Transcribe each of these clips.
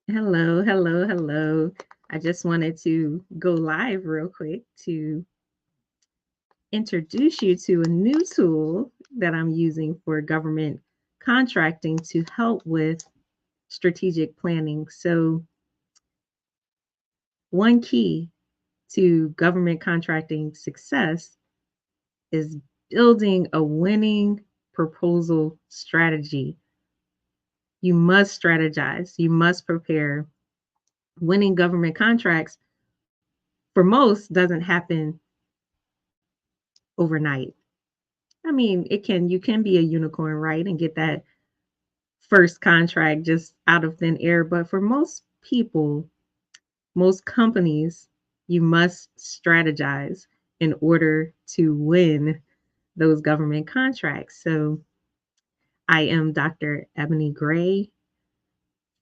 Hello, hello, hello. I just wanted to go live real quick to introduce you to a new tool that I'm using for government contracting to help with strategic planning. So, one key to government contracting success is building a winning proposal strategy. You must strategize, you must prepare. Winning government contracts for most doesn't happen overnight. I mean, you can be a unicorn, right? And get that first contract just out of thin air. But for most people, most companies, you must strategize in order to win those government contracts. So I am Dr. Ebony Gray.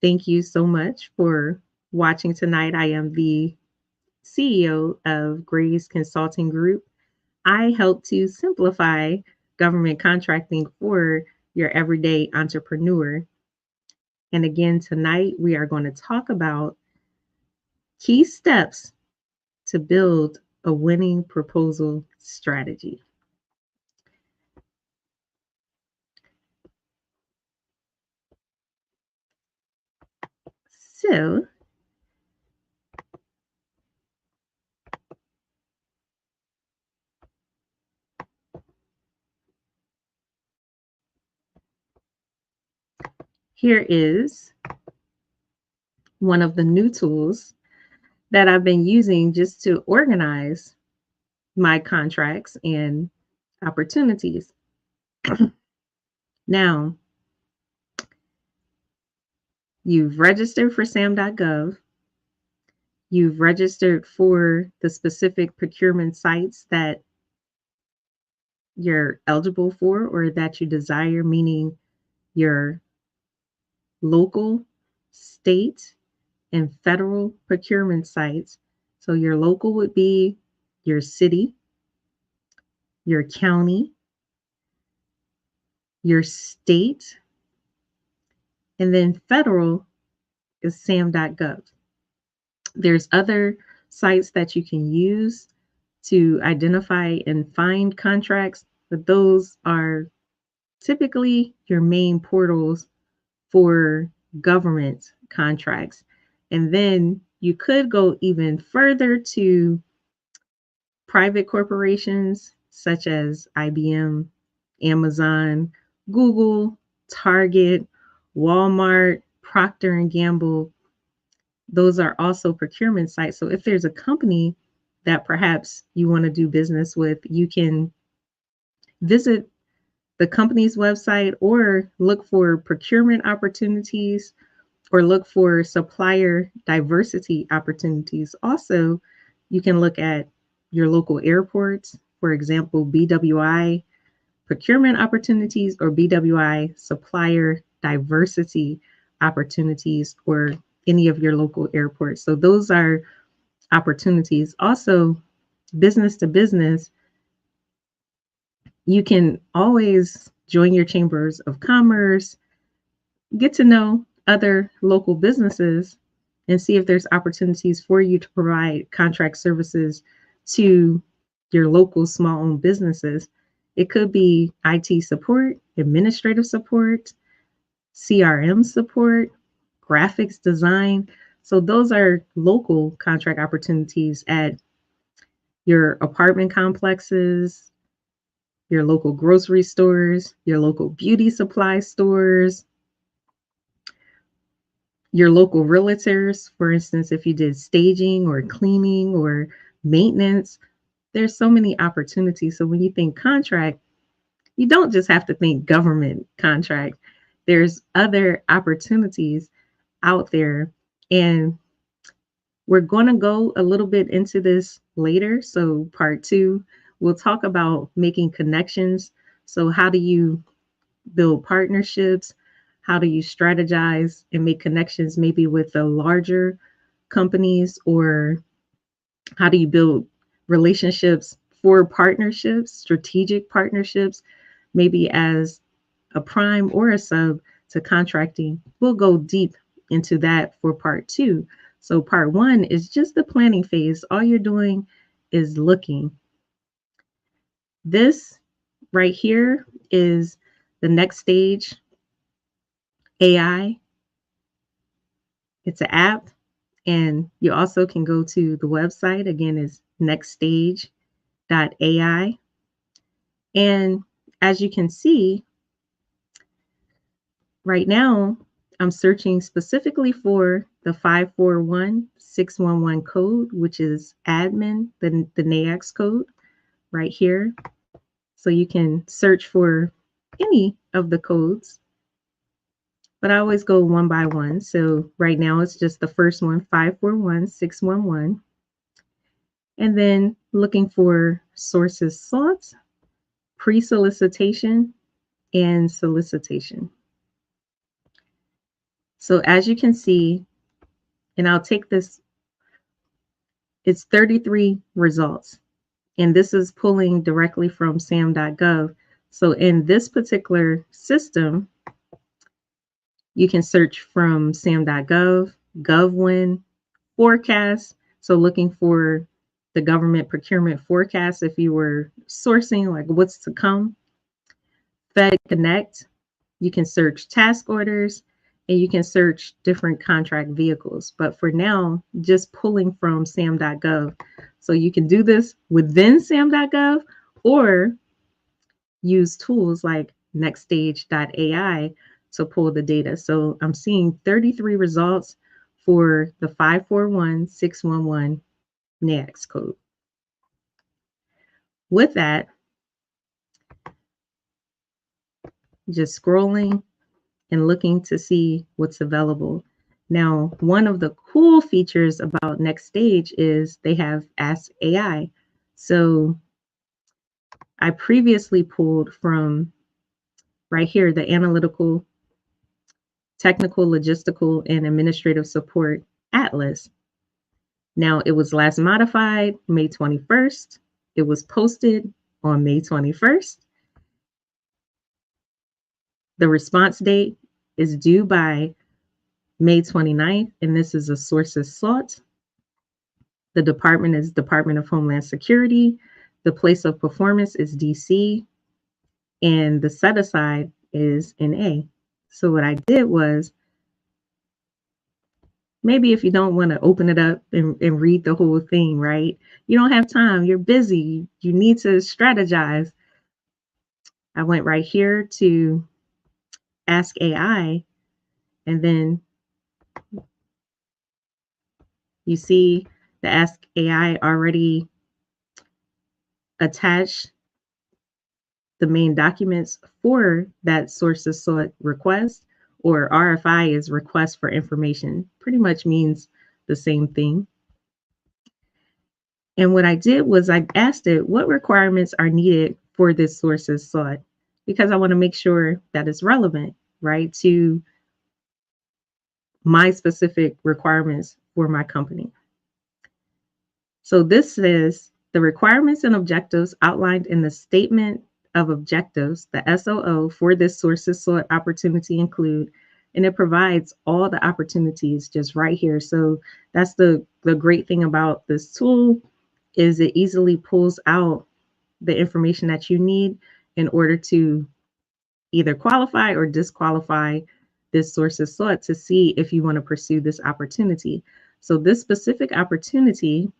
Thank you so much for watching tonight. I am the CEO of Gray's Consulting Group. I help to simplify government contracting for your everyday entrepreneur. And again, tonight we are going to talk about key steps to build a winning proposal strategy. So, here is one of the new tools that I've been using just to organize my contracts and opportunities. Now, you've registered for SAM.gov. You've registered for the specific procurement sites that you're eligible for or that you desire, meaning your local, state, and federal procurement sites. So your local would be your city, your county, your state, and then federal is sam.gov. There's other sites that you can use to identify and find contracts, but those are typically your main portals for government contracts. And then you could go even further to private corporations such as IBM, Amazon, Google, Target, Walmart, Procter and Gamble. Those are also procurement sites. So if there's a company that perhaps you want to do business with, you can visit the company's website or look for procurement opportunities or look for supplier diversity opportunities. Also, you can look at your local airports, for example, BWI procurement opportunities or BWI supplier diversity opportunities or any of your local airports. So those are opportunities. Also, business to business, you can always join your chambers of commerce, get to know other local businesses and see if there's opportunities for you to provide contract services to your local small owned businesses. It could be IT support, administrative support, CRM support, graphics design. So those are local contract opportunities at your apartment complexes, your local grocery stores, your local beauty supply stores, your local realtors. For instance, if you did staging or cleaning or maintenance, there's so many opportunities. So when you think contract, you don't just have to think government contract. There's other opportunities out there. And we're going to go a little bit into this later. So, part two, we'll talk about making connections. So, how do you build partnerships? How do you strategize and make connections maybe with the larger companies? Or how do you build relationships for partnerships, strategic partnerships, maybe as a prime or a sub to contracting? We'll go deep into that for part 2. So part 1 is just the planning phase. All you're doing is looking. This right here is the next stage AI. It's an app, and you also can go to the website. Again, is nextstage.ai. And as you can see, right now, I'm searching specifically for the 541611 code, which is admin, the NAICS code right here. So you can search for any of the codes, but I always go one by one. So right now it's just the first one, 541611. And then looking for sources sought, pre-solicitation, and solicitation. So as you can see, and I'll take this, it's 33 results. And this is pulling directly from sam.gov. So in this particular system, you can search from sam.gov, GovWin, forecast. So looking for the government procurement forecast if you were sourcing, like what's to come. Fed Connect, you can search task orders, and you can search different contract vehicles. But for now, just pulling from sam.gov. So you can do this within sam.gov or use tools like nextstage.ai to pull the data. So I'm seeing 33 results for the 541611 NAICS code. With that, just scrolling and looking to see what's available. Now, one of the cool features about Next Stage is they have Ask AI. So I previously pulled from right here, the analytical, technical, logistical, and administrative support atlas. Now, it was last modified May 21st. It was posted on May 21st. The response date is due by May 29th, and this is a sources sought. The department is Department of Homeland Security. The place of performance is DC, and the set aside is NA. So what I did was, maybe if you don't want to open it up and read the whole thing, right? You don't have time, you're busy, you need to strategize. I went right here to Ask AI, and then you see the Ask AI already attached the main documents for that sources sought request, or RFI is request for information, pretty much means the same thing. And what I did was I asked it what requirements are needed for this sources sought, because I want to make sure that it's relevant, right, to my specific requirements for my company. So this says the requirements and objectives outlined in the statement of objectives, the SOO, for this sources sought opportunity include, and it provides all the opportunities just right here. So that's the great thing about this tool, is it easily pulls out the information that you need in order to either qualify or disqualify this sources sought to see if you want to pursue this opportunity. So this specific opportunity,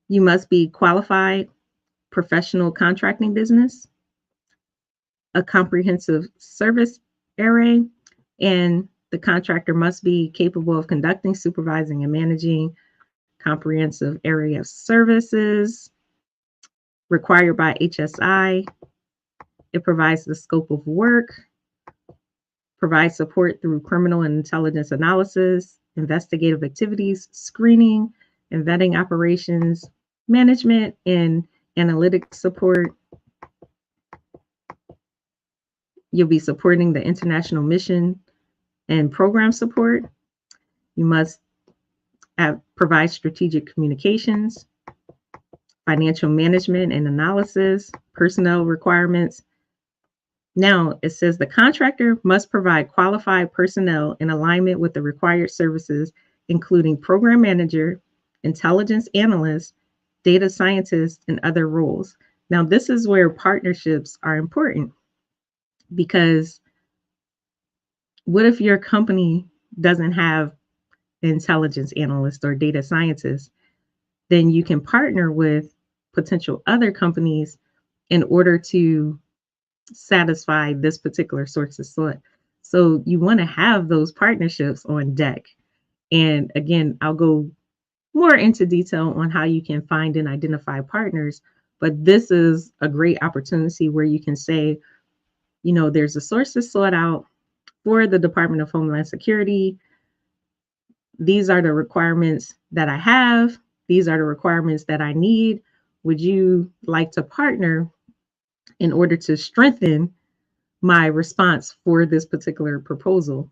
you must be qualified professional contracting business, a comprehensive service array, and the contractor must be capable of conducting, supervising, and managing comprehensive area of services required by HSI. It provides the scope of work, provides support through criminal and intelligence analysis, investigative activities, screening and vetting operations, management, and analytics support. You'll be supporting the international mission and program support. You must provide strategic communications, financial management and analysis, personnel requirements. Now it says the contractor must provide qualified personnel in alignment with the required services, including program manager, intelligence analyst, data scientist, and other roles. Now, this is where partnerships are important, because what if your company doesn't have intelligence analyst or data scientist? Then you can partner with potential other companies in order to satisfy this particular source of SWOT. So you want to have those partnerships on deck. And again, I'll go more into detail on how you can find and identify partners. But this is a great opportunity where you can say, you know, there's a source to sort out for the Department of Homeland Security. These are the requirements that I have. These are the requirements that I need. Would you like to partner in order to strengthen my response for this particular proposal?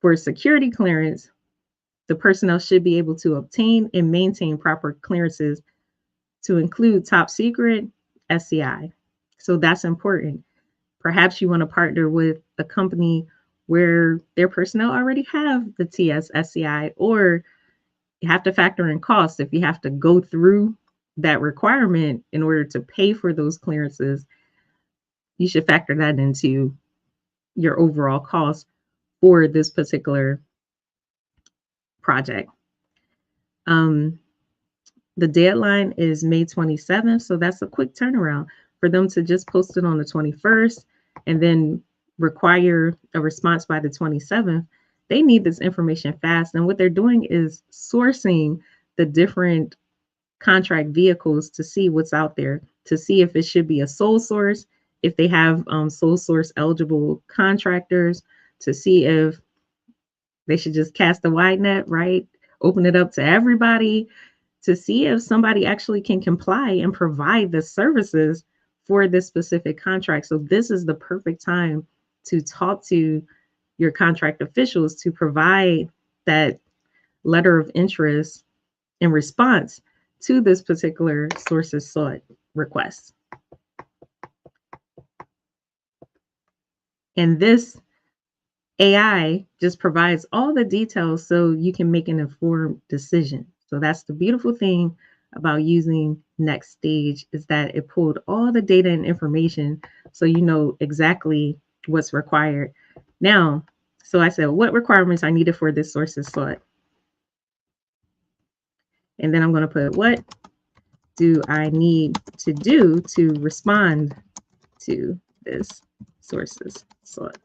For security clearance, the personnel should be able to obtain and maintain proper clearances to include top secret, SCI. So that's important. Perhaps you want to partner with a company where their personnel already have the TS, SCI, or you have to factor in costs. If you have to go through that requirement in order to pay for those clearances, you should factor that into your overall cost for this particular project. The deadline is May 27th, so that's a quick turnaround. For them to just post it on the 21st and then require a response by the 27th, they need this information fast. And what they're doing is sourcing the different contract vehicles to see what's out there, to see if it should be a sole source, if they have sole source eligible contractors, to see if they should just cast a wide net, right? Open it up to everybody, to see if somebody actually can comply and provide the services for this specific contract. So this is the perfect time to talk to your contract officials to provide that letter of interest in response to this particular sources sought request. And this AI just provides all the details so you can make an informed decision. So that's the beautiful thing about using Next Stage, is that it pulled all the data and information so you know exactly what's required. Now, so I said, what requirements I needed for this sources sought? And then I'm going to put, what do I need to do to respond to this sources sought?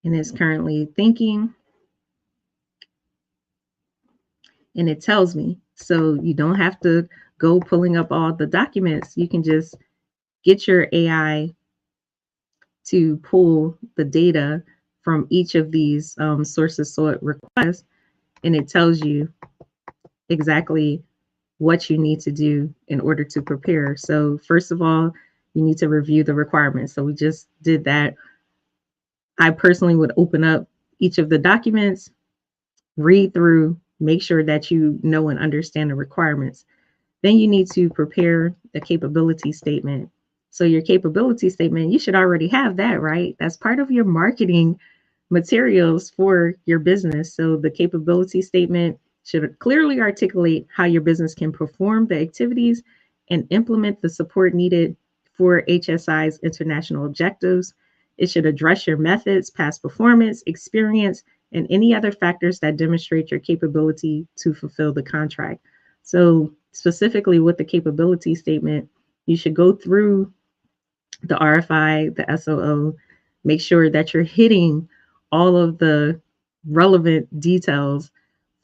And it's currently thinking, and it tells me. So you don't have to go pulling up all the documents. You can just get your AI to pull the data from each of these sources sought requests, and it tells you exactly what you need to do in order to prepare. So first of all, you need to review the requirements. So we just did that. I personally would open up each of the documents, read through, make sure that you know and understand the requirements. Then you need to prepare a capability statement. So your capability statement, you should already have that, right? That's part of your marketing materials for your business. So the capability statement should clearly articulate how your business can perform the activities and implement the support needed for HSI's international objectives. It should address your methods, past performance, experience, and any other factors that demonstrate your capability to fulfill the contract. So specifically with the capability statement, you should go through the RFI, the SOO, make sure that you're hitting all of the relevant details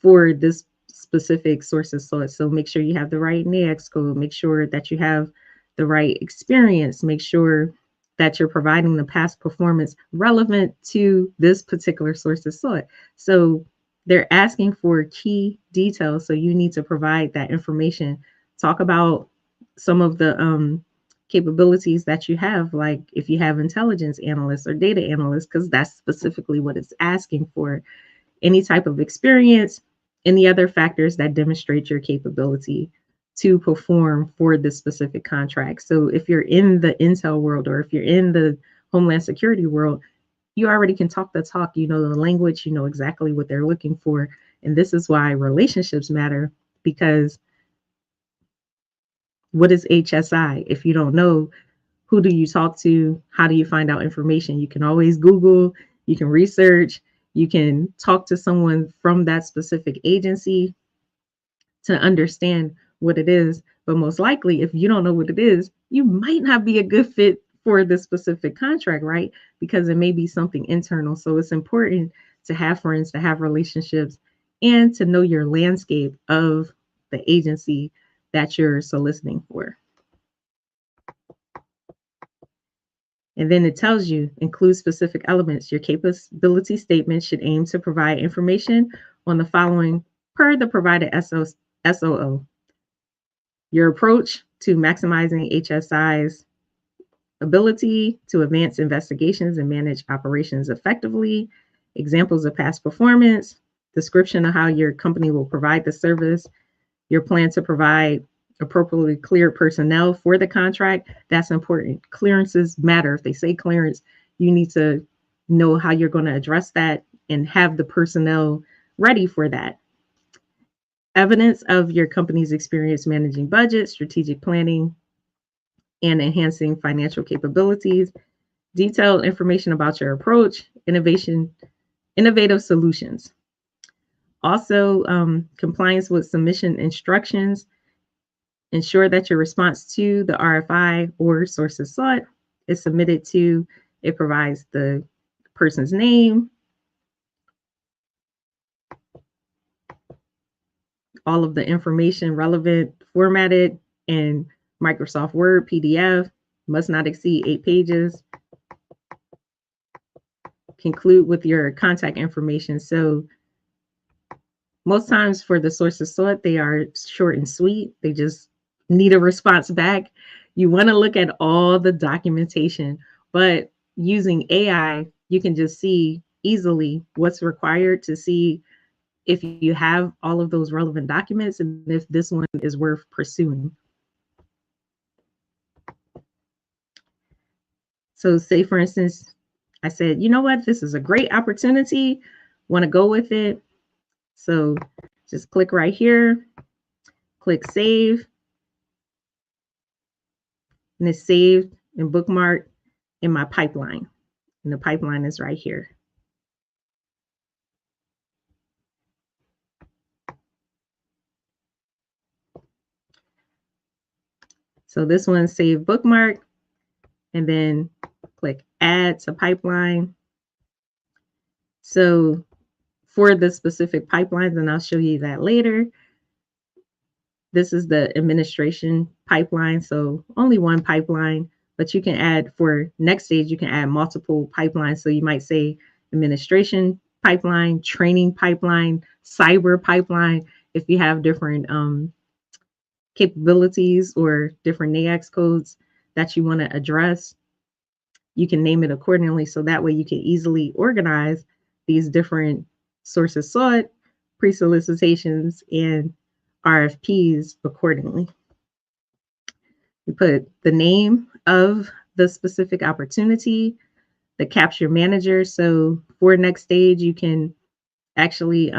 for this specific sources source. So make sure you have the right NAICS code, make sure that you have the right experience, make sure that you're providing the past performance relevant to this particular sources sought. So they're asking for key details. So you need to provide that information. Talk about some of the capabilities that you have, like if you have intelligence analysts or data analysts, because that's specifically what it's asking for. Any type of experience, any other factors that demonstrate your capability to perform for this specific contract. So if you're in the intel world or if you're in the homeland security world, you already can talk the talk, you know the language, you know exactly what they're looking for. And this is why relationships matter, because what is HSI? If you don't know, who do you talk to? How do you find out information? You can always Google, you can research, you can talk to someone from that specific agency to understand what it is. But most likely, if you don't know what it is, you might not be a good fit for this specific contract, right? Because it may be something internal. So it's important to have friends, to have relationships, and to know your landscape of the agency that you're soliciting for. And then it tells you, include specific elements. Your capability statement should aim to provide information on the following per the provided SOO. Your approach to maximizing HSI's ability to advance investigations and manage operations effectively, examples of past performance, description of how your company will provide the service, your plan to provide appropriately cleared personnel for the contract. That's important. Clearances matter. If they say clearance, you need to know how you're going to address that and have the personnel ready for that. Evidence of your company's experience managing budget, strategic planning, and enhancing financial capabilities. Detailed information about your approach, innovative solutions. Also, compliance with submission instructions. Ensure that your response to the RFI or sources sought is submitted to, it provides the person's name, all of the information relevant, formatted in Microsoft Word, PDF, must not exceed 8 pages. Conclude with your contact information. So most times for the sources sought, they are short and sweet. They just need a response back. You want to look at all the documentation, but using AI, you can just see easily what's required to see if you have all of those relevant documents and if this one is worth pursuing. So say, for instance, I said, you know what, this is a great opportunity, want to go with it. So just click right here, click save, and it's saved and bookmarked in my pipeline. And the pipeline is right here. So this one's save bookmark, and then click add to pipeline. So for the specific pipelines, and I'll show you that later, this is the administration pipeline. So only one pipeline, but you can add, for next stage, you can add multiple pipelines. So you might say administration pipeline, training pipeline, cyber pipeline. If you have different capabilities or different NAICS codes that you want to address, you can name it accordingly. So that way you can easily organize these different sources sought, pre-solicitations, and RFPs accordingly. You put the name of the specific opportunity, the capture manager. So for next stage, you can actually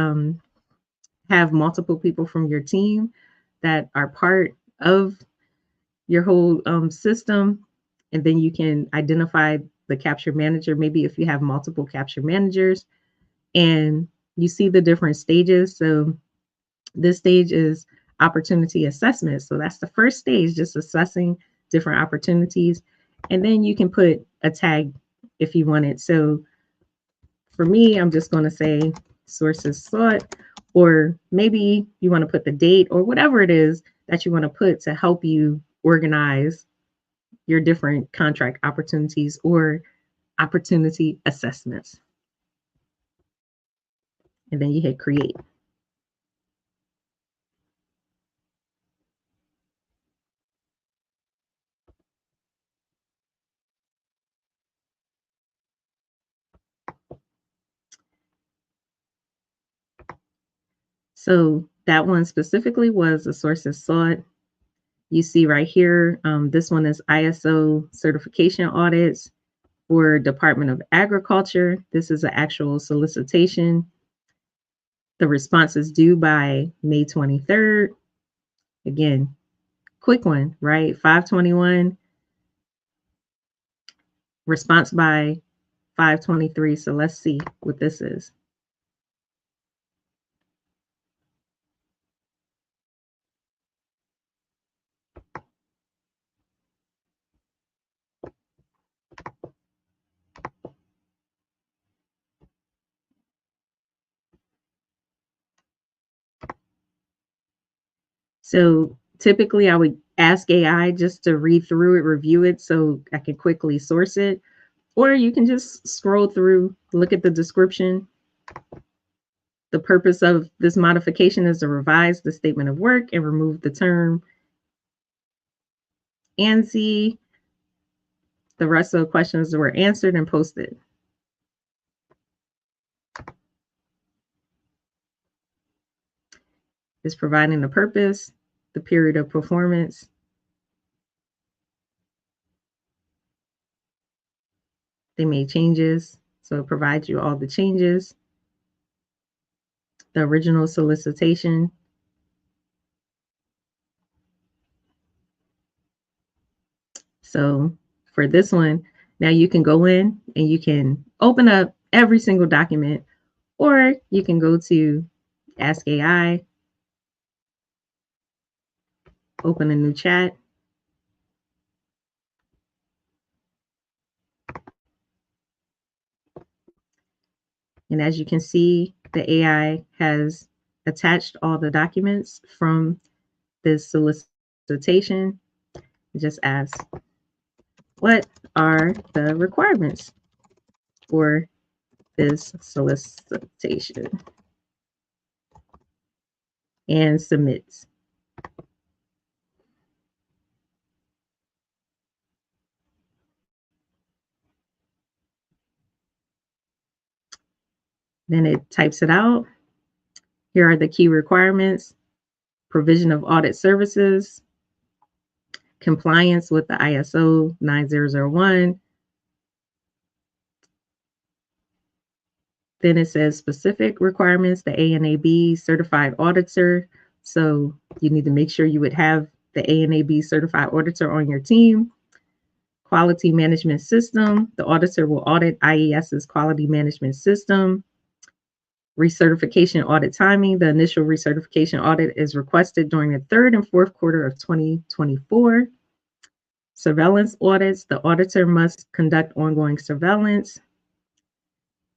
have multiple people from your team that are part of your whole system. And then you can identify the capture manager, maybe if you have multiple capture managers, and you see the different stages. So this stage is opportunity assessment. So that's the first stage, just assessing different opportunities. And then you can put a tag if you want it. So for me, I'm just going to say sources sought, or maybe you want to put the date or whatever it is that you want to put to help you organize your different contract opportunities or opportunity assessments. And then you hit create. So that one specifically was a sources sought. You see right here, this one is ISO certification audits for Department of Agriculture. This is an actual solicitation. The response is due by May 23rd. Again, quick one, right? 521, response by 523. So let's see what this is. So typically I would ask AI just to read through it, review it so I can quickly source it. Or you can just scroll through, look at the description. The purpose of this modification is to revise the statement of work and remove the term ANSI. The rest of the questions were answered and posted. It's providing the purpose, the period of performance, they made changes, so it provides you all the changes, the original solicitation. So for this one, now you can go in and you can open up every single document, or you can go to Ask AI, open a new chat. And as you can see, the AI has attached all the documents from this solicitation. Just ask, what are the requirements for this solicitation? And submits. Then it types it out. Here are the key requirements: provision of audit services, compliance with the ISO 9001. Then it says specific requirements, the ANAB certified auditor. So you need to make sure you would have the ANAB certified auditor on your team. Quality management system, the auditor will audit IES's quality management system. Recertification audit timing, the initial recertification audit is requested during the third and fourth quarter of 2024. Surveillance audits, the auditor must conduct ongoing surveillance.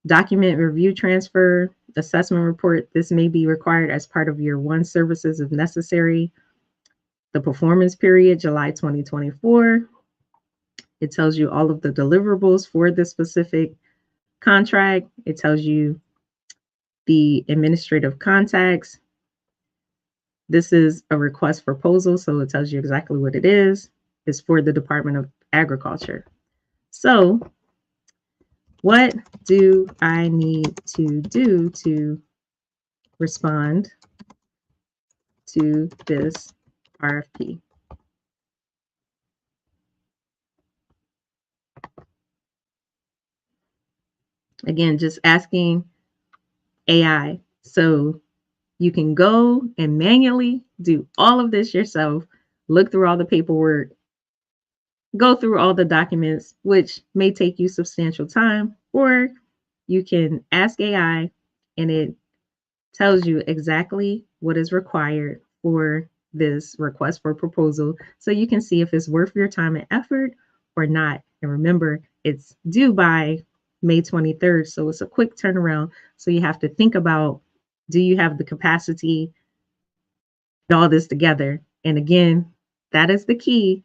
Document review transfer, assessment report, this may be required as part of year one services if necessary. The performance period, July 2024. It tells you all of the deliverables for this specific contract. It tells you the administrative contacts. This is a request for proposal, so it tells you exactly what it is. It's for the Department of Agriculture. So what do I need to do to respond to this RFP? Again, just asking AI. So you can go and manually do all of this yourself, look through all the paperwork, go through all the documents, which may take you substantial time, or you can ask AI and it tells you exactly what is required for this request for proposal, so you can see if it's worth your time and effort or not. And remember, it's due by May 23rd. So it's a quick turnaround. So you have to think about, do you have the capacity to all this together? And again, that is the key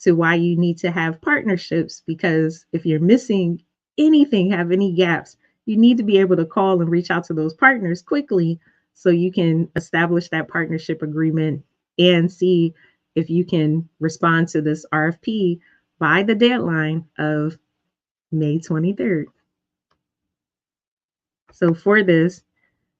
to why you need to have partnerships, because if you're missing anything, have any gaps, you need to be able to call and reach out to those partners quickly so you can establish that partnership agreement and see if you can respond to this RFP by the deadline of May 23rd. So for this,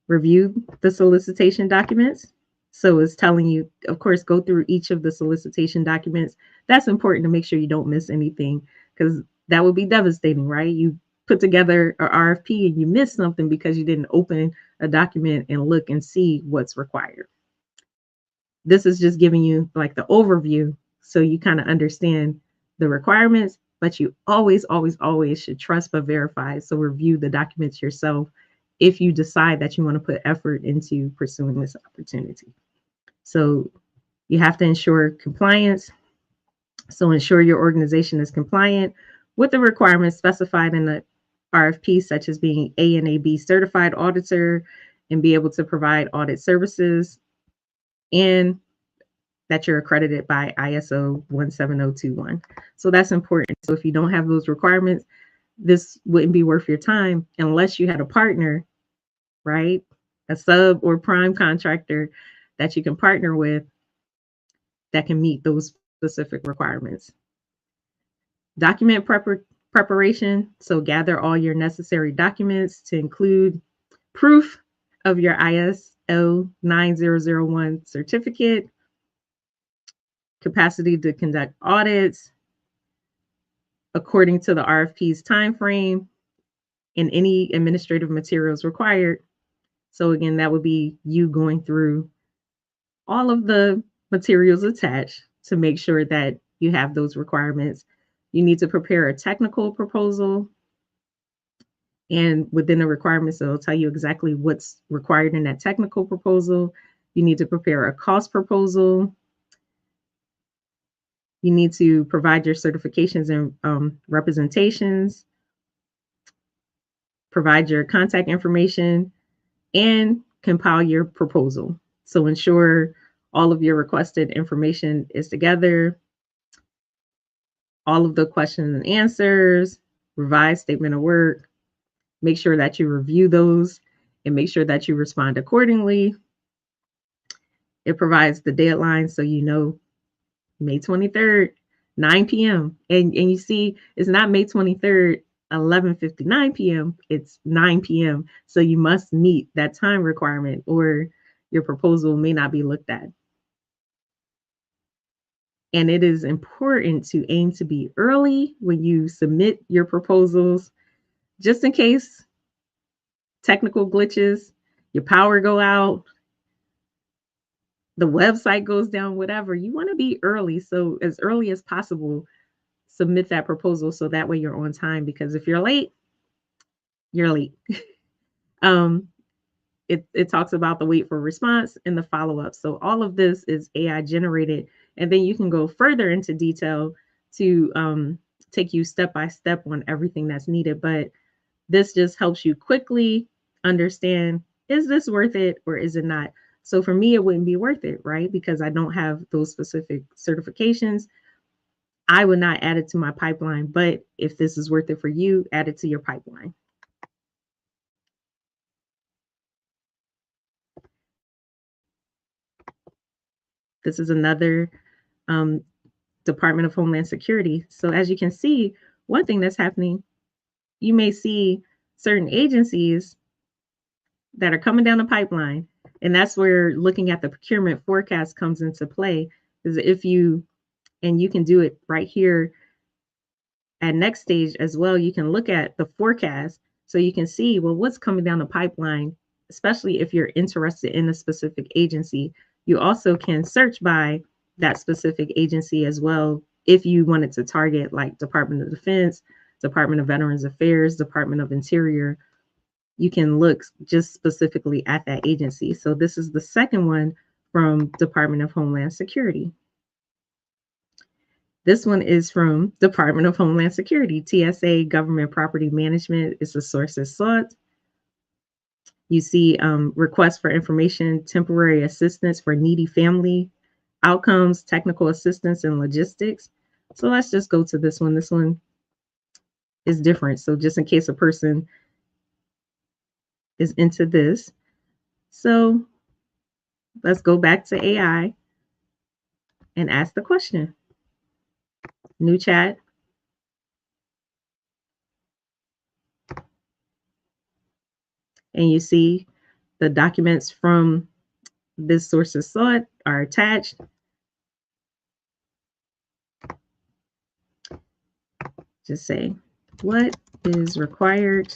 review the solicitation documents. So it's telling you, of course, go through each of the solicitation documents. That's important to make sure you don't miss anything, because that would be devastating, right? You put together an RFP and you miss something because you didn't open a document and look and see what's required. This is just giving you like the overview so you kind of understand the requirements, but you always, always, always should trust but verify. So review the documents yourself if you decide that you want to put effort into pursuing this opportunity. So you have to ensure compliance. So ensure your organization is compliant with the requirements specified in the RFP, such as being A and AB certified auditor and be able to provide audit services, and that you're accredited by ISO 17021. So that's important. So if you don't have those requirements, this wouldn't be worth your time unless you had a partner, right? A sub or prime contractor that you can partner with that can meet those specific requirements. Document preparation. So gather all your necessary documents to include proof of your ISO 9001 certificate, capacity to conduct audits according to the RFP's timeframe, and any administrative materials required. So again, that would be you going through all of the materials attached to make sure that you have those requirements. You need to prepare a technical proposal, and within the requirements, it'll tell you exactly what's required in that technical proposal. You need to prepare a cost proposal. You need to provide your certifications and representations, provide your contact information, and compile your proposal. So ensure all of your requested information is together, all of the questions and answers, revised statement of work. Make sure that you review those and make sure that you respond accordingly. It provides the deadline so you know May 23rd, 9 p.m. And you see, it's not May 23rd, 11:59 p.m. It's 9 p.m. So you must meet that time requirement or your proposal may not be looked at. And it is important to aim to be early when you submit your proposals, just in case technical glitches, your power go out, the website goes down, whatever. You want to be early. So as early as possible, submit that proposal so that way you're on time, because if you're late, you're late. It talks about the wait for response and the follow-up. So all of this is AI generated, and then you can go further into detail to take you step by step on everything that's needed. But this just helps you quickly understand, is this worth it or is it not? So for me, it wouldn't be worth it, right? Because I don't have those specific certifications. I would not add it to my pipeline. But if this is worth it for you, add it to your pipeline. This is another Department of Homeland Security. So as you can see, one thing that's happening, you may see certain agencies that are coming down the pipeline. And that's where looking at the procurement forecast comes into play. Is if you, and you can do it right here at next stage as well, you can look at the forecast so you can see, well, what's coming down the pipeline, especially if you're interested in a specific agency. You also can search by that specific agency as well if you wanted to target like Department of Defense, Department of Veterans Affairs, Department of Interior. You can look just specifically at that agency. So this is the second one from Department of Homeland Security. This one is from Department of Homeland Security. TSA Government Property Management is the sources sought. You see requests for information, temporary assistance for needy family, outcomes, technical assistance, and logistics. So let's just go to this one. This one is different. So just in case a person is into this. So let's go back to AI and ask the question. New chat. And you see the documents from this sources sought are attached. Just say, what is required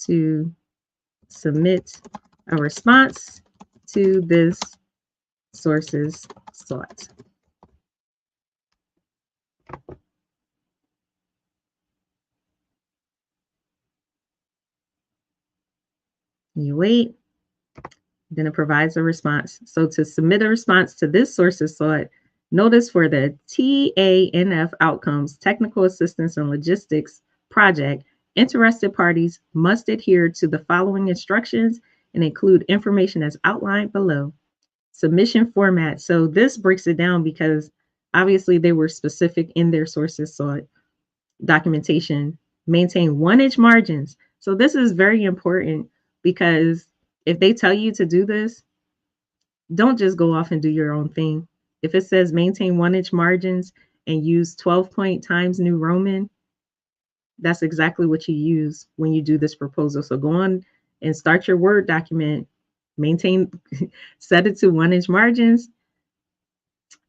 to submit a response to this sources sought? You wait, then it provides a response. So to submit a response to this sources sought, notice for the TANF outcomes, technical assistance and logistics project, interested parties must adhere to the following instructions and include information as outlined below. Submission format. So this breaks it down because obviously they were specific in their sources sought documentation. Maintain 1-inch margins. So this is very important because if they tell you to do this, don't just go off and do your own thing. If it says maintain 1-inch margins and use 12-point Times New Roman, that's exactly what you use when you do this proposal. So go on and start your Word document, maintain, set it to 1-inch margins,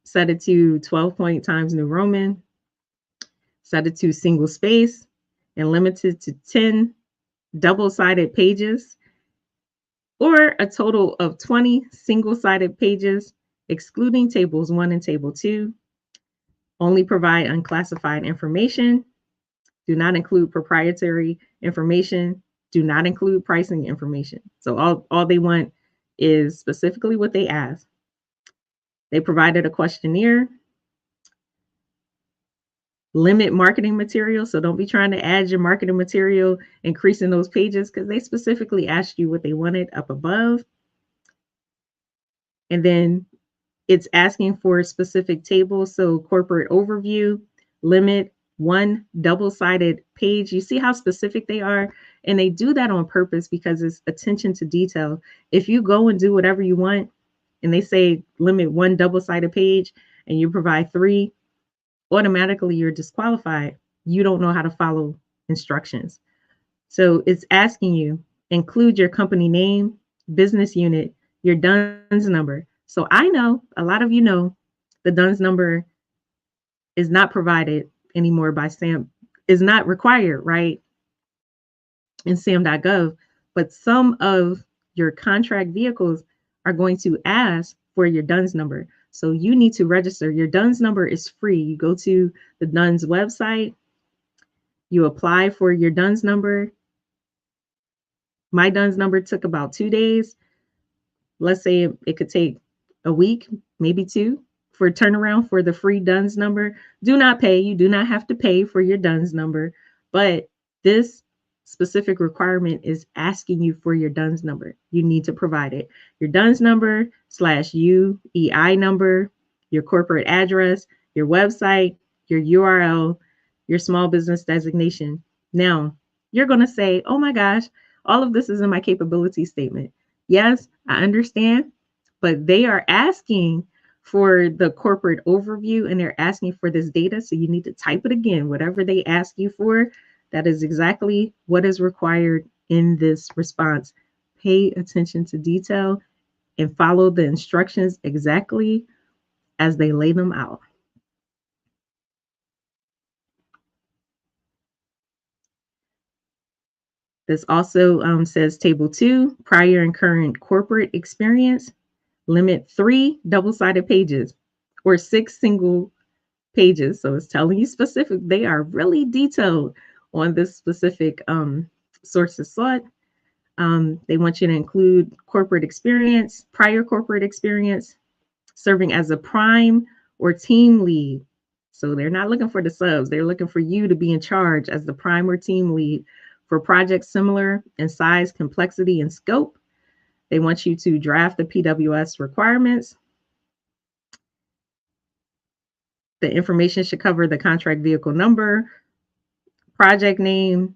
set it to 12-point Times New Roman, set it to single space, and limit it to 10 double-sided pages or a total of 20 single-sided pages, excluding tables 1 and table 2. Only provide unclassified information. Do not include proprietary information. Do not include pricing information. So all they want is specifically what they asked. They provided a questionnaire. Limit marketing material. So don't be trying to add your marketing material, increasing those pages, because they specifically asked you what they wanted up above. And then it's asking for specific tables. So corporate overview, limit 1 double-sided page. You see how specific they are? And they do that on purpose because it's attention to detail. If you go and do whatever you want and they say limit 1 double-sided page and you provide 3, automatically you're disqualified. You don't know how to follow instructions. So it's asking you include your company name, business unit, your DUNS number. So I know a lot of you know the DUNS number is not provided anymore by SAM, is not required, right, in SAM.gov, but some of your contract vehicles are going to ask for your DUNS number. So you need to register. Your DUNS number is free. You go to the DUNS website, you apply for your DUNS number. My DUNS number took about 2 days. Let's say it could take a week, maybe 2 for turnaround for the free DUNS number. Do not pay. You do not have to pay for your DUNS number, but this specific requirement is asking you for your DUNS number. You need to provide it. Your DUNS number / UEI number, your corporate address, your website, your URL, your small business designation. Now, you're going to say, oh my gosh, all of this is in my capability statement. Yes, I understand, but they are asking for the corporate overview and they're asking for this data. So you need to type it again. Whatever they ask you for, that is exactly what is required in this response. Pay attention to detail and follow the instructions exactly as they lay them out. This also says table 2, prior and current corporate experience. Limit 3 double-sided pages or 6 single pages. So it's telling you specific. They are really detailed on this specific sources sought. They want you to include corporate experience, prior corporate experience, serving as a prime or team lead, So they're not looking for the subs. They're looking for you to be in charge as the prime or team lead for projects similar in size, complexity, and scope. They want you to draft the PWS requirements. The information should cover the contract vehicle number, project name,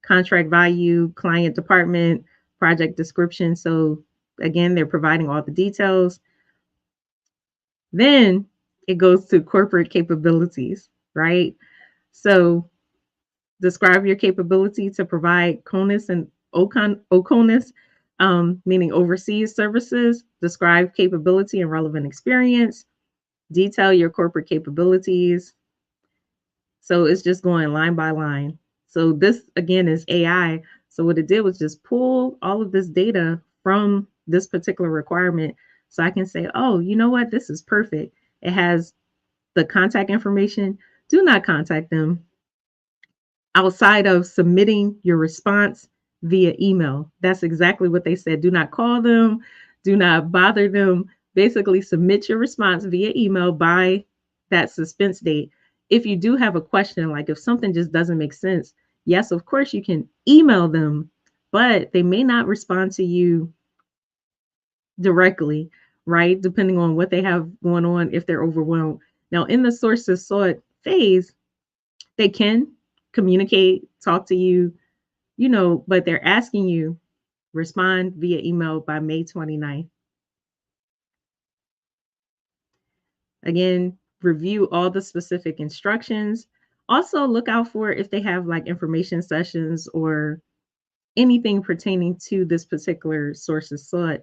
contract value, client department, project description. So again, they're providing all the details. Then it goes to corporate capabilities, right? So describe your capability to provide CONUS and OCONUS, meaning overseas services. Describe capability and relevant experience. Detail your corporate capabilities. So it's just going line by line. So this again is AI. So what it did was just pull all of this data from this particular requirement. So I can say, oh, you know what? This is perfect. It has the contact information. Do not contact them outside of submitting your response via email. That's exactly what they said. Do not call them. Do not bother them. Basically, submit your response via email by that suspense date. If you do have a question, like if something just doesn't make sense, yes, of course, you can email them, but they may not respond to you directly, right? Depending on what they have going on, if they're overwhelmed. Now, in the sources sought phase, they can communicate, talk to you, but they're asking you respond via email by May 29th. Again, review all the specific instructions. Also, look out for if they have like information sessions or anything pertaining to this particular sources sought.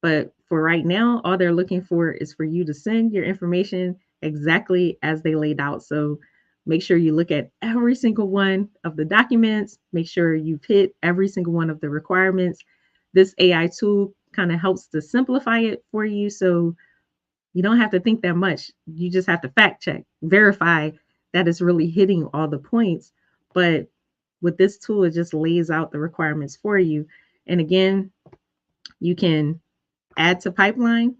But for right now, all they're looking for is for you to send your information exactly as they laid out. So make sure you look at every single one of the documents, make sure you've hit every single one of the requirements. This AI tool kind of helps to simplify it for you. So you don't have to think that much. You just have to fact check, verify that it's really hitting all the points. But with this tool, it just lays out the requirements for you. And again, you can add to pipeline,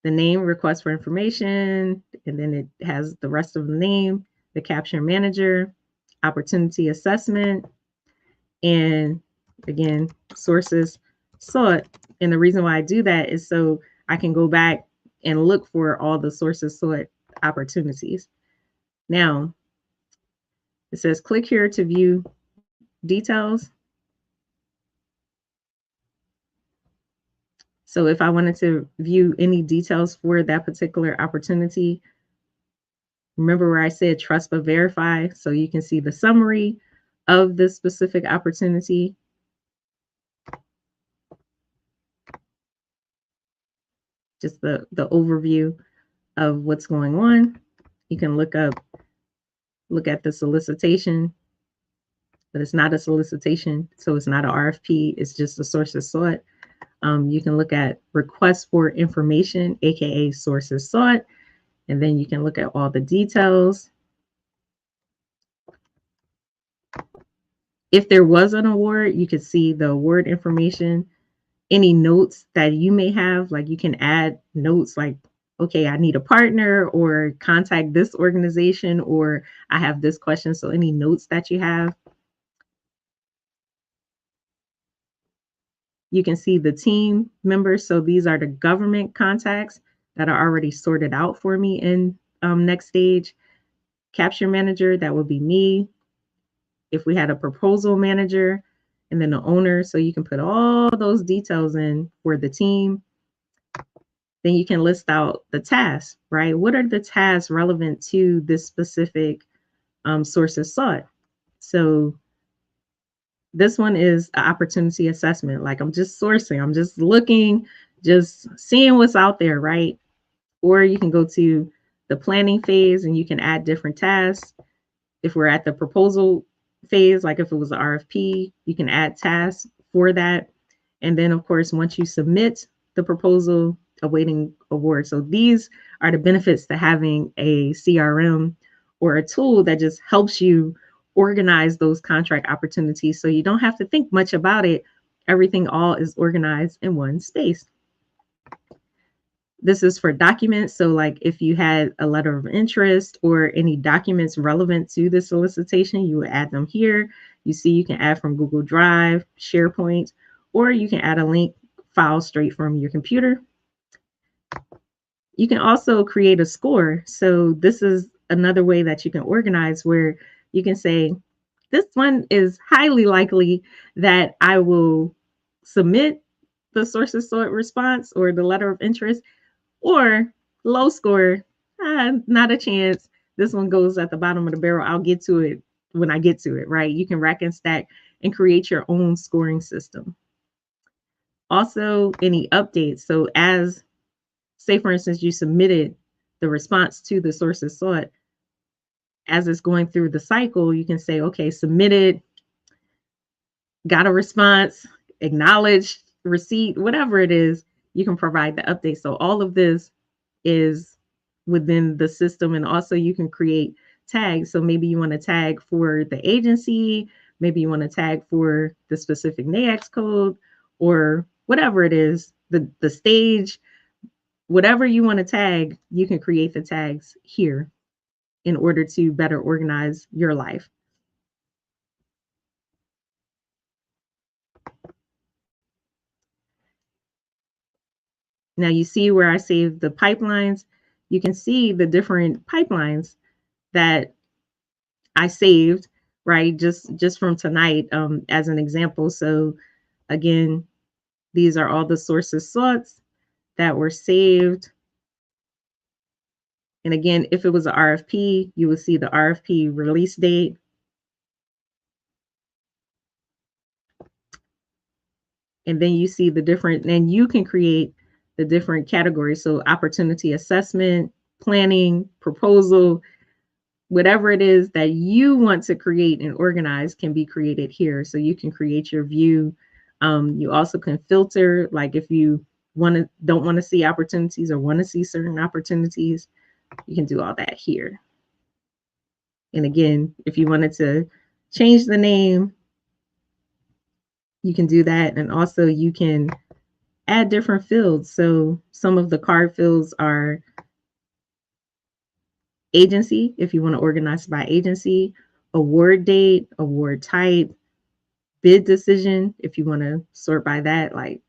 the name, request for information, and then it has the rest of the name, the capture manager, opportunity assessment, and again, sources sought. And the reason why I do that is so I can go back and look for all the sources sought opportunities. Now, it says click here to view details. So if I wanted to view any details for that particular opportunity, remember where I said trust but verify, so you can see the summary of this specific opportunity. Just the overview of what's going on. You can look at the solicitation, but it's not a solicitation, so it's not an RFP, it's just a sources sought. You can look at requests for information, aka sources sought, and then you can look at all the details. If there was an award, you could see the award information, any notes that you may have, like you can add notes like, okay, I need a partner, or contact this organization, or I have this question. So any notes that you have. You can see the team members. So these are the government contacts that are already sorted out for me in next stage. Capture manager, that would be me. If we had a proposal manager, and then the owner, so you can put all those details in for the team. Then you can list out the tasks, right? What are the tasks relevant to this specific sources sought? So this one is an opportunity assessment. Like I'm just sourcing, I'm just looking, just seeing what's out there, right? Or you can go to the planning phase and you can add different tasks. If we're at the proposal phase, like if it was an RFP, you can add tasks for that. And then, of course, once you submit the proposal, awaiting award. So these are the benefits to having a CRM or a tool that just helps you organize those contract opportunities so you don't have to think much about it. Everything all is organized in one space. This is for documents. So like if you had a letter of interest or any documents relevant to the solicitation, you would add them here. You see you can add from Google Drive, SharePoint, or you can add a link file straight from your computer. You can also create a score. So this is another way that you can organize where you can say, this one is highly likely that I will submit the sources sought response or the letter of interest, or low score, not a chance. This one goes at the bottom of the barrel. I'll get to it when I get to it, right? You can rack and stack and create your own scoring system. Also, any updates. So as, say for instance, you submitted the response to the sources sought, as it's going through the cycle, you can say, okay, submitted, got a response, acknowledged, receipt, whatever it is, you can provide the update. So all of this is within the system. And also you can create tags. So maybe you want to tag for the agency, maybe you want to tag for the specific NAICS code, or whatever it is, the stage, whatever you want to tag, you can create the tags here in order to better organize your life. Now you see where I saved the pipelines. You can see the different pipelines that I saved, right? Just from tonight, as an example. So again, these are all the sources sought that were saved. And again, if it was an RFP, you would see the RFP release date. And then you see the different, and you can create the different categories. So opportunity assessment, planning, proposal, whatever it is that you want to create and organize can be created here. So you can create your view. You also can filter, like if you don't want to see opportunities or want to see certain opportunities, you can do all that here. And again, if you wanted to change the name, you can do that. And also you can add different fields. So some of the card fields are agency, if you want to organize by agency, award date, award type, bid decision, if you want to sort by that, like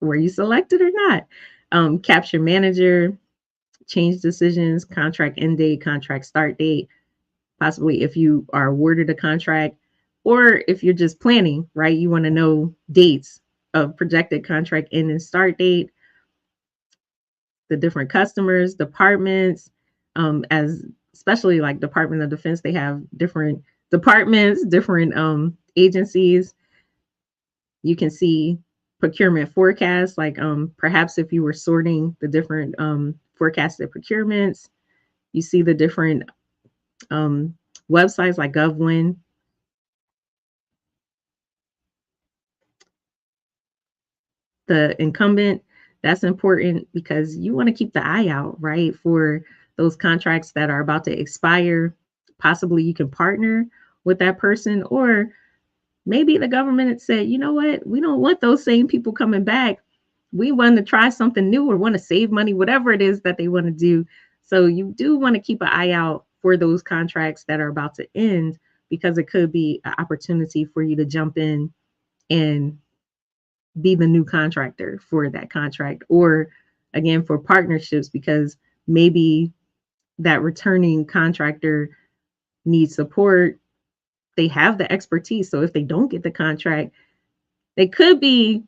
were you selected or not, capture manager, change decisions, contract end date, contract start date, possibly if you are awarded a contract, or if you're just planning, right? You want to know dates of projected contract end and start date, the different customers, departments, as especially like Department of Defense, they have different departments, different agencies. You can see procurement forecasts, like perhaps if you were sorting the different forecasted procurements, you see the different websites like GovWin. The incumbent, that's important because you want to keep the eye out, right, for those contracts that are about to expire. Possibly you can partner with that person, or maybe the government said, you know what, we don't want those same people coming back. We want to try something new or want to save money, whatever it is that they want to do. So you do want to keep an eye out for those contracts that are about to end, because it could be an opportunity for you to jump in and be the new contractor for that contract, or again for partnerships, because maybe that returning contractor needs support. They have the expertise. So if they don't get the contract, it could be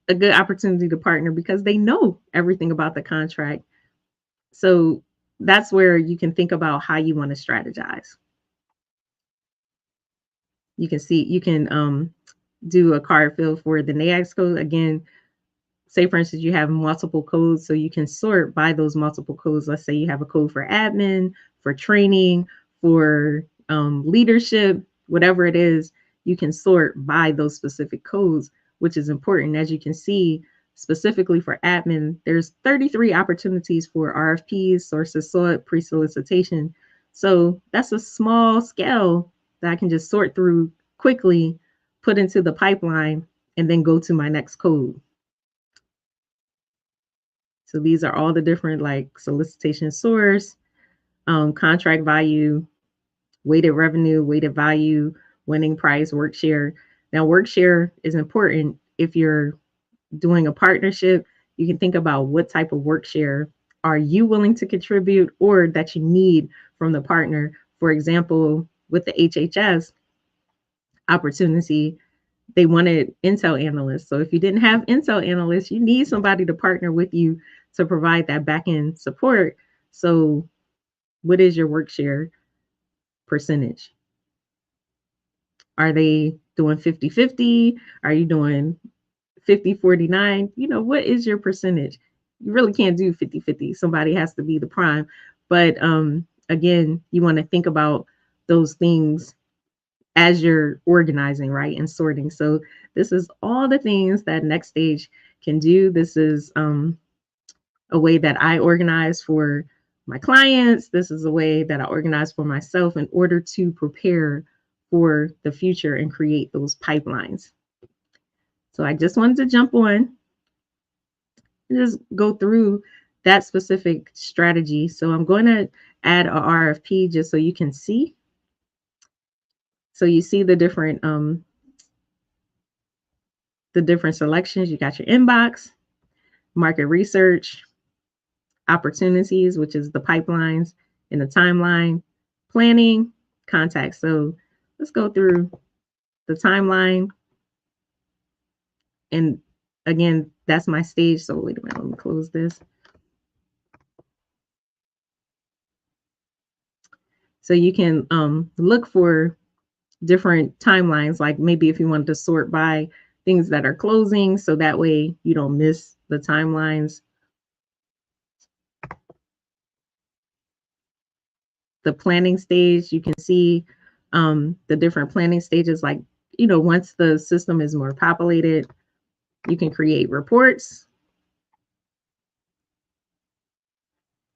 a good opportunity to partner because they know everything about the contract. So that's where you can think about how you want to strategize. You can see, you can do a card fill for the NAICS code. Again, say for instance, you have multiple codes, so you can sort by those multiple codes. Let's say you have a code for admin, for training, for leadership, whatever it is, you can sort by those specific codes, which is important. As you can see, specifically for admin, there's 33 opportunities for RFPs, sources sought, pre-solicitation. So that's a small scale that I can just sort through quickly, put into the pipeline, and then go to my next code. So these are all the different like solicitation source, contract value, weighted revenue, weighted value, winning price, work share. Now, work share is important if you're doing a partnership. You can think about what type of work share are you willing to contribute or that you need from the partner. For example, with the HHS opportunity, they wanted Intel analysts. So if you didn't have Intel analysts, you need somebody to partner with you to provide that back end support. So what is your work share percentage? Are they doing 50-50? Are you doing 50-49? You know, what is your percentage? You really can't do 50-50. Somebody has to be the prime. But again, you want to think about those things as you're organizing, right? And sorting. So this is all the things that Next Stage can do. This is a way that I organize for my clients. This is a way that I organize for myself in order to prepare for the future and create those pipelines. So I just wanted to jump on and just go through that specific strategy. So I'm going to add a RFP just so you can see. So you see the different selections. You got your inbox, market research, opportunities, which is the pipelines and the timeline, planning, contacts. So let's go through the timeline. And again, that's my stage. So wait a minute, let me close this. So you can look for different timelines, like maybe if you wanted to sort by things that are closing, so that way you don't miss the timelines. The planning stage, you can see the different planning stages, like, you know, once the system is more populated, you can create reports.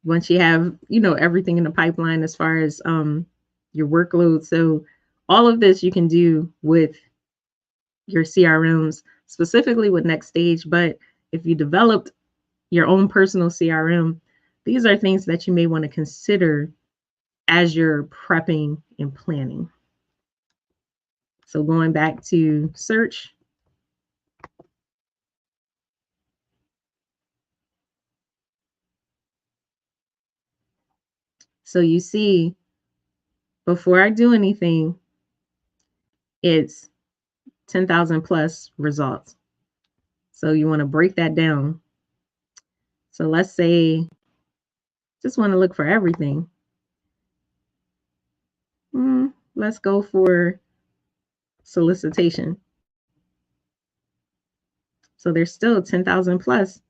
Once you have, you know, everything in the pipeline as far as your workload. So all of this you can do with your CRMs, specifically with Next Stage. But if you developed your own personal CRM, these are things that you may want to consider as you're prepping and planning. So going back to search. So you see, before I do anything, it's 10,000 plus results. So you want to break that down. So let's say, just want to look for everything. Let's go for solicitation. So there's still 10,000 plus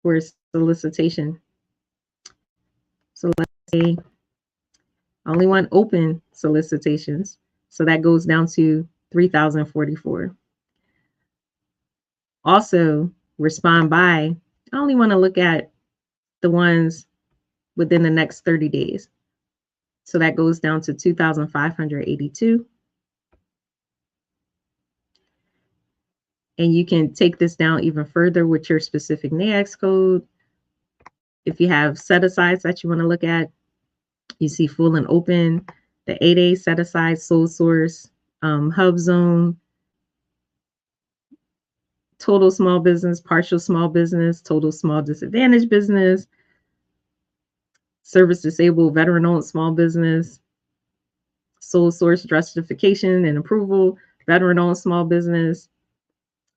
for solicitation. So let's say I only want open solicitations. So that goes down to 3,044. Also, respond by, I only want to look at the ones within the next 30 days. So that goes down to 2,582. And you can take this down even further with your specific NAICS code. If you have set-asides that you want to look at, you see full and open, the 8A set-aside, sole source, hub zone, total small business, partial small business, total small disadvantaged business, service disabled, veteran-owned small business, sole source justification and approval, veteran-owned small business,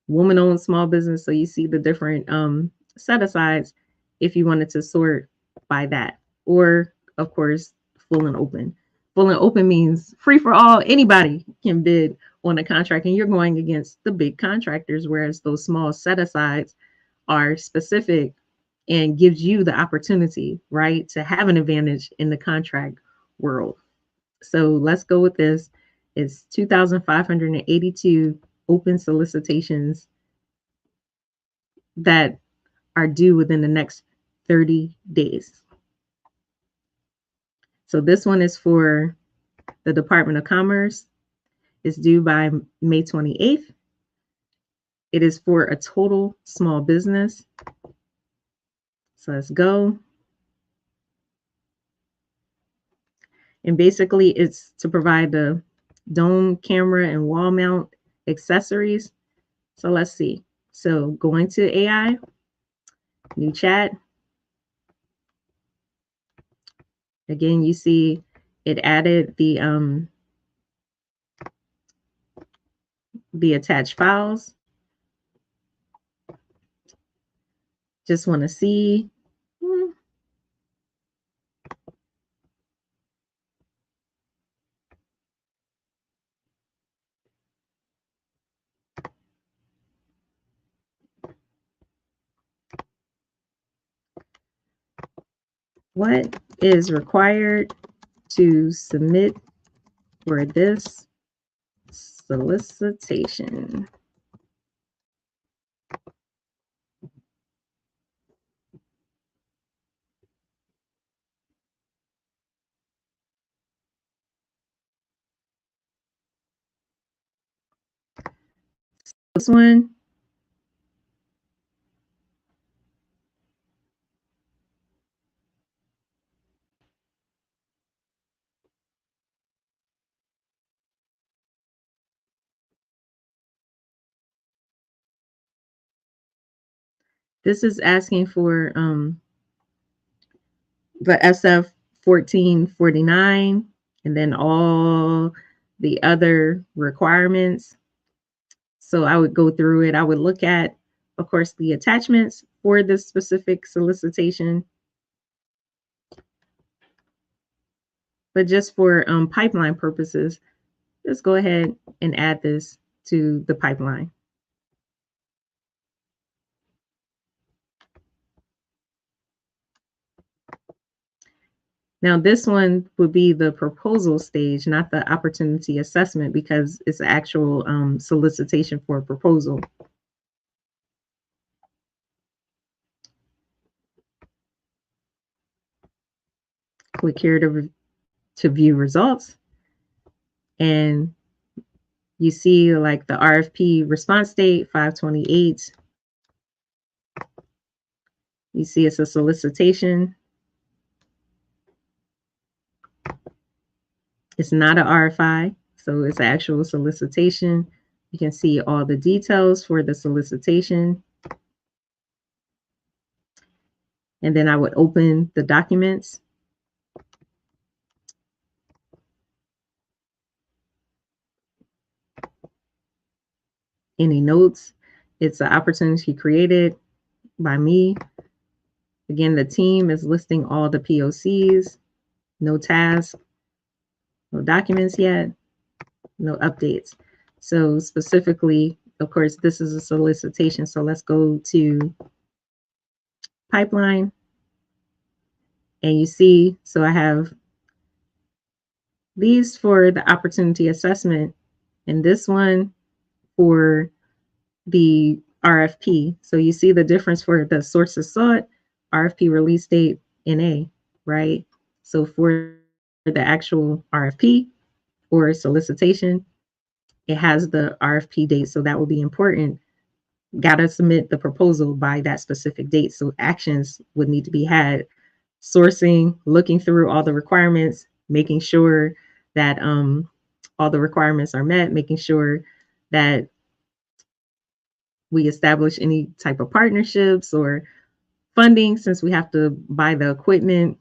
woman-owned small business. So you see the different set-asides if you wanted to sort by that. Or, of course, full and open. Full and open means free for all. Anybody can bid on a contract, and you're going against the big contractors, whereas those small set-asides are specific and gives you the opportunity, right, to have an advantage in the contract world. So let's go with this. It's 2,582 open solicitations that are due within the next 30 days. So this one is for the Department of Commerce. It's due by May 28th. It is for a total small business. So let's go. And basically it's to provide the dome camera and wall mount accessories. So let's see. So going to AI, new chat. Again, you see it added the attached files. Just want to see. What is required to submit for this solicitation? This one, this is asking for the SF 1449 and then all the other requirements. So I would go through it. I would look at, of course, the attachments for this specific solicitation. But just for pipeline purposes, let's go ahead and add this to the pipeline. Now, this one would be the proposal stage, not the opportunity assessment, because it's actual solicitation for a proposal. Click here to view results. And you see like the RFP response date, 5/28. You see it's a solicitation. It's not an RFI, so it's an actual solicitation. You can see all the details for the solicitation. And then I would open the documents. Any notes. It's an opportunity created by me. Again, the team is listing all the POCs, no tasks, no documents yet, no updates. So specifically, of course, this is a solicitation. So let's go to pipeline. And you see, so I have these for the opportunity assessment and this one for the RFP. So you see the difference for the sources sought, RFP release date, NA, right? So for the actual RFP or solicitation, it has the RFP date. So that will be important. Got to submit the proposal by that specific date. So actions would need to be had. Sourcing, looking through all the requirements, making sure that all the requirements are met, making sure that we establish any type of partnerships or funding since we have to buy the equipment,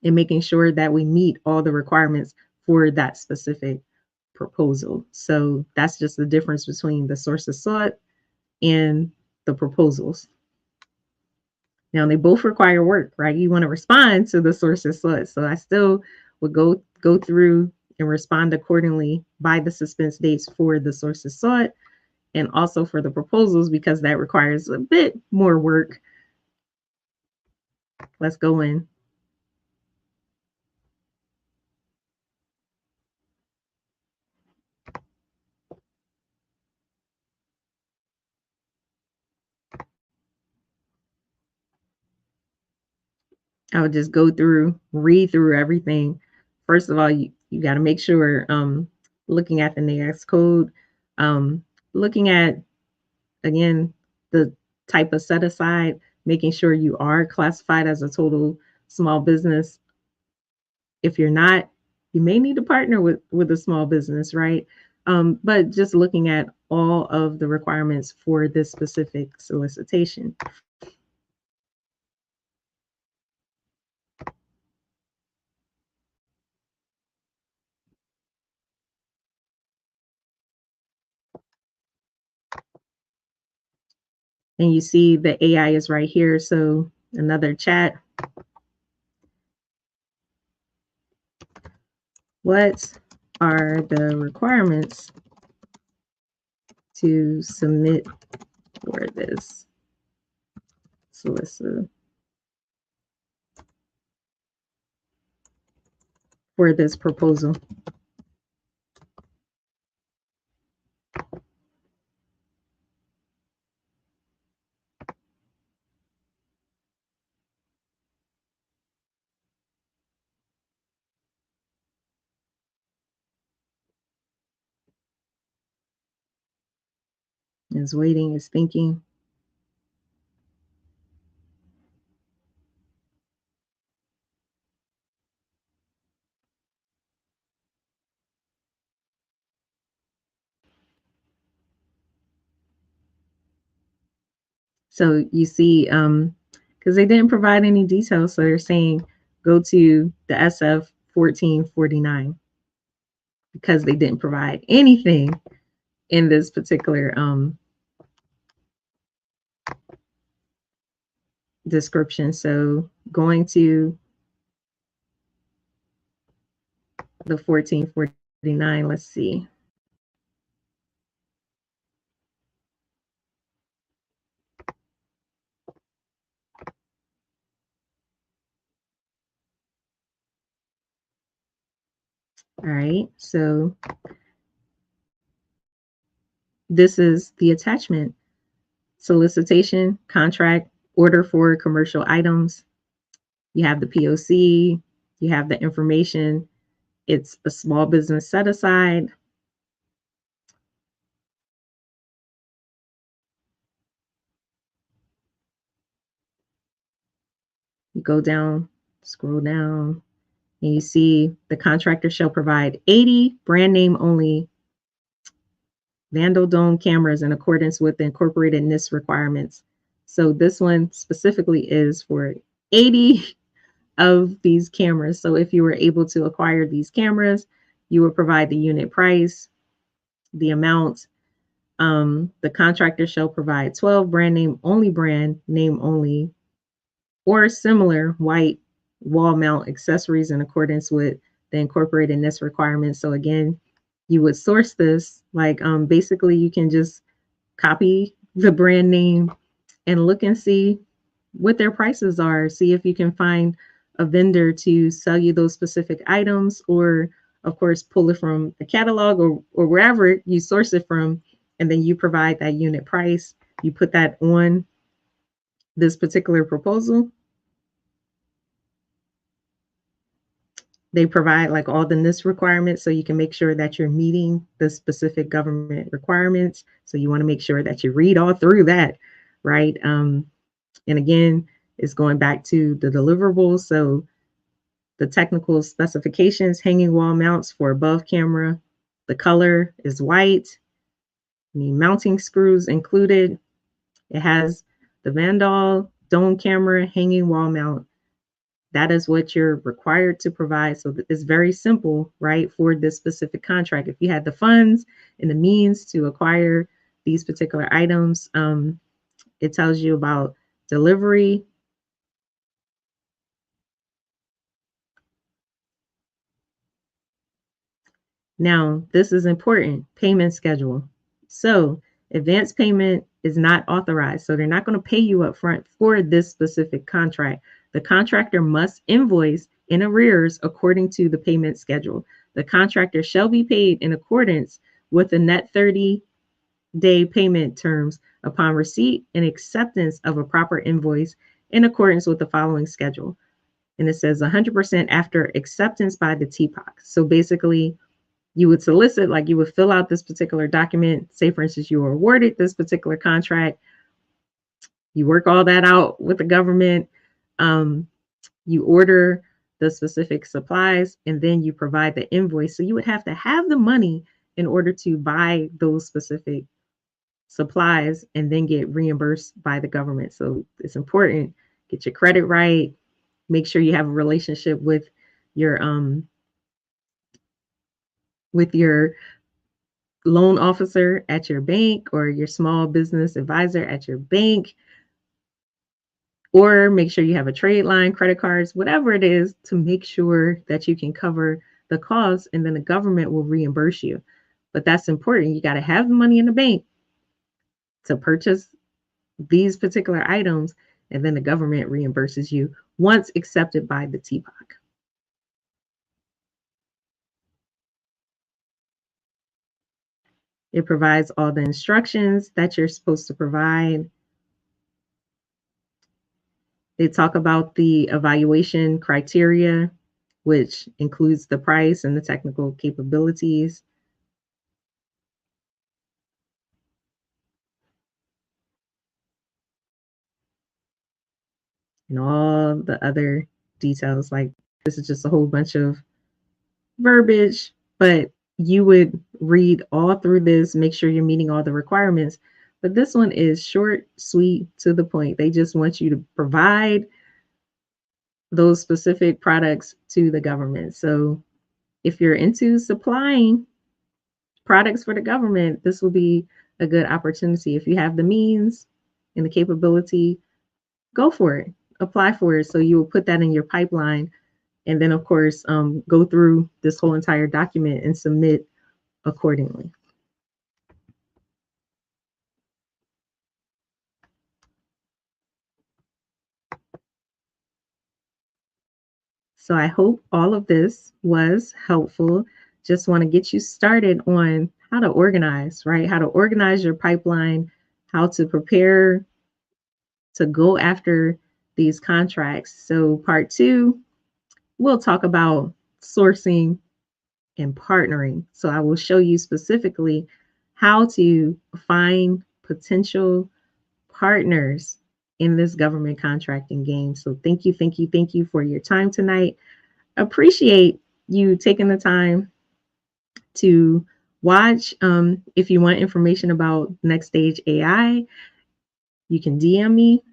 and making sure that we meet all the requirements for that specific proposal. So that's just the difference between the sources sought and the proposals. Now they both require work, right? You want to respond to the sources sought. So I still would go through and respond accordingly by the suspense dates for the sources sought and also for the proposals because that requires a bit more work. Let's go in. I would just go through, read through everything. First of all, you got to make sure looking at the NAICS code, looking at, again, the type of set aside, making sure you are classified as a total small business. If you're not, you may need to partner with a small business, right? But just looking at all of the requirements for this specific solicitation. And you see the AI is right here. So another chat. What are the requirements to submit for this solicit for this proposal? Is waiting, is thinking. So you see, because they didn't provide any details, so they're saying go to the SF 1449 because they didn't provide anything in this particular description. So going to the 1449, let's see. All right, so this is the attachment: solicitation, contract, order for commercial items. You have the POC, you have the information. It's a small business set aside. You go down, scroll down, and you see the contractor shall provide 80 brand name only Vandal Dome cameras in accordance with the incorporated NIST requirements. So this one specifically is for 80 of these cameras. So if you were able to acquire these cameras, you would provide the unit price, the amount. The contractor shall provide 12 brand name only, or similar white wall mount accessories in accordance with the incorporated NIST requirements. So again, you would source this like basically you can just copy the brand name and look and see what their prices are. See if you can find a vendor to sell you those specific items, or of course pull it from the catalog or wherever you source it from, and then you provide that unit price. You put that on this particular proposal. They provide like all the NIST requirements, so you can make sure that you're meeting the specific government requirements. So you want to make sure that you read all through that, right? And again, it's going back to the deliverables. So the technical specifications: hanging wall mounts for above camera. The color is white. The mounting screws included. It has the Vandal dome camera hanging wall mount. That is what you're required to provide. So it's very simple, right, for this specific contract. If you had the funds and the means to acquire these particular items, it tells you about delivery. Now, this is important: payment schedule. So advance payment is not authorized. So they're not going to pay you up front for this specific contract. The contractor must invoice in arrears according to the payment schedule. The contractor shall be paid in accordance with the net 30-day payment terms upon receipt and acceptance of a proper invoice in accordance with the following schedule. And it says 100% after acceptance by the TPOC. So basically, you would solicit, like you would fill out this particular document. Say, for instance, you were awarded this particular contract. You work all that out with the government. Um, you order the specific supplies, and then you provide the invoice. So you would have to have the money in order to buy those specific supplies and then get reimbursed by the government. So it's important. Get your credit right. Make sure you have a relationship your with your loan officer at your bank or your small business advisor at your bank, or make sure you have a trade line, credit cards, whatever it is, to make sure that you can cover the costs, and then the government will reimburse you. But that's important. You got to have the money in the bank to purchase these particular items, and then the government reimburses you once accepted by the TPOC. It provides all the instructions that you're supposed to provide. They talk about the evaluation criteria, which includes the price and the technical capabilities. And all the other details. Like, this is just a whole bunch of verbiage, but you would read all through this, make sure you're meeting all the requirements. But this one is short, sweet, to the point. They just want you to provide those specific products to the government. So if you're into supplying products for the government, this will be a good opportunity. If you have the means and the capability, go for it, apply for it. So you will put that in your pipeline, and then, of course, go through this whole entire document and submit accordingly. So I hope all of this was helpful. Just want to get you started on how to organize, right? How to organize your pipeline, how to prepare to go after these contracts. So part 2, we'll talk about sourcing and partnering. So I will show you specifically how to find potential partners in this government contracting game. So thank you, thank you, thank you for your time tonight. Appreciate you taking the time to watch. If you want information about Next Stage AI, you can DM me.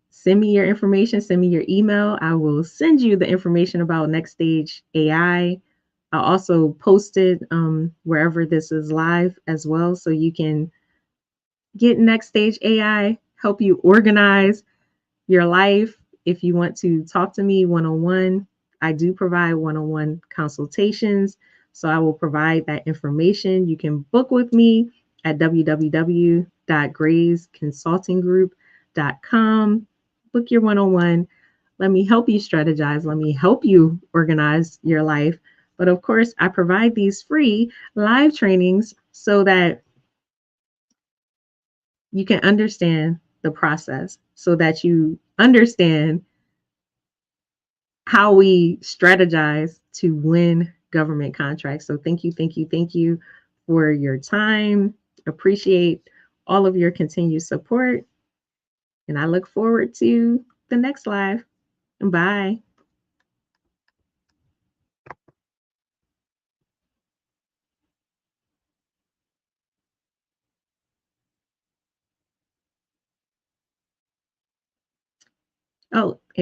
Send me your information, send me your email. I will send you the information about Next Stage AI. I'll also post it wherever this is live as well, so you can get Next Stage AI, help you organize your life. If you want to talk to me one-on-one, I do provide one-on-one consultations. So I will provide that information. You can book with me at www.graysconsultinggroup.com. Book your one-on-one. Let me help you strategize. Let me help you organize your life. But of course, I provide these free live trainings so that you can understand the process, so that you understand how we strategize to win government contracts. So thank you, thank you, thank you for your time. Appreciate all of your continued support. And I look forward to the next live. Bye.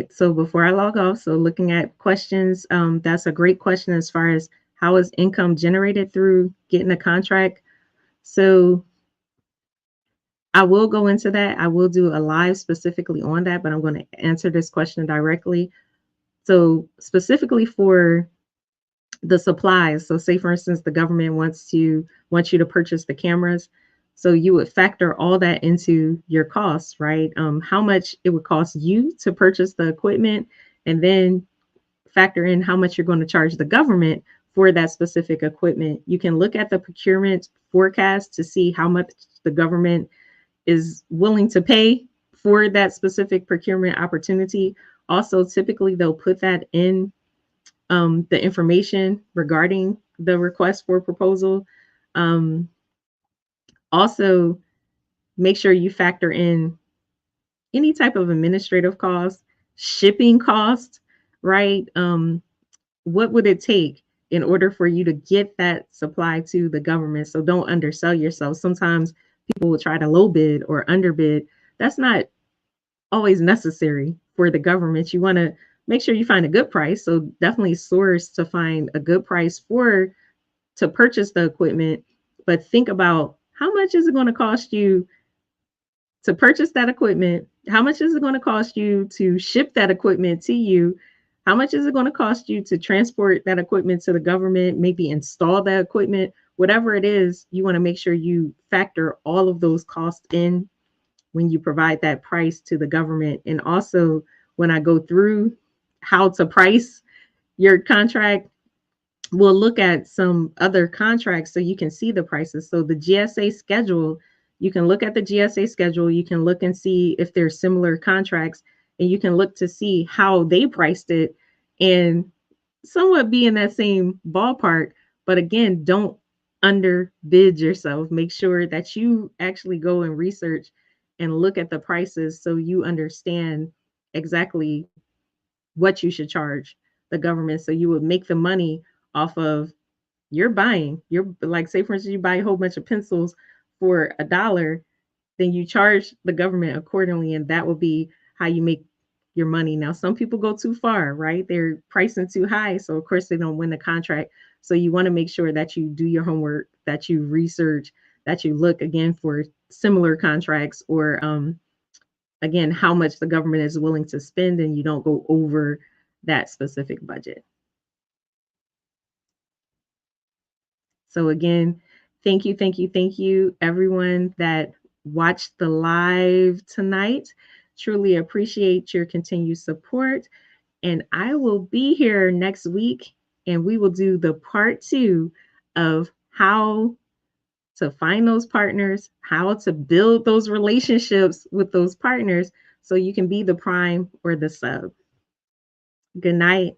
So before I log off, so looking at questions, that's a great question as far as how is income generated through getting a contract. So I will go into that. I will do a live specifically on that, but I'm going to answer this question directly. So specifically for the supplies. So say for instance, the government wants you to purchase the cameras. So you would factor all that into your costs, right? How much it would cost you to purchase the equipment, and then factor in how much you're going to charge the government for that specific equipment. You can look at the procurement forecast to see how much the government is willing to pay for that specific procurement opportunity. Also, typically they'll put that in the information regarding the request for proposal. Um, Also, make sure you factor in any type of administrative cost, shipping cost, right? What would it take in order for you to get that supply to the government? So don't undersell yourself. Sometimes people will try to low bid or underbid. That's not always necessary for the government. You want to make sure you find a good price. So definitely source to find a good price for to purchase the equipment, but think about how much is it going to cost you to purchase that equipment? How much is it going to cost you to ship that equipment to you? How much is it going to cost you to transport that equipment to the government, maybe install that equipment? Whatever it is, you want to make sure you factor all of those costs in when you provide that price to the government. And also, when I go through how to price your contract, we'll look at some other contracts so you can see the prices. So the GSA schedule, you can look at the GSA schedule, you can look and see if there's similar contracts, and you can look to see how they priced it and somewhat be in that same ballpark. But again, don't underbid yourself. Make sure that you actually go and research and look at the prices so you understand exactly what you should charge the government, so you would make the money off of you're buying. You're like, say for instance, you buy a whole bunch of pencils for $1, then you charge the government accordingly, and that will be how you make your money. Now, some people go too far, right? They're pricing too high, so of course they don't win the contract. So you want to make sure that you do your homework, that you research, that you look again for similar contracts, or again, how much the government is willing to spend, and you don't go over that specific budget. So again, thank you, everyone that watched the live tonight. Truly appreciate your continued support. And I will be here next week, and we will do the part 2 of how to find those partners, how to build those relationships with those partners so you can be the prime or the sub. Good night.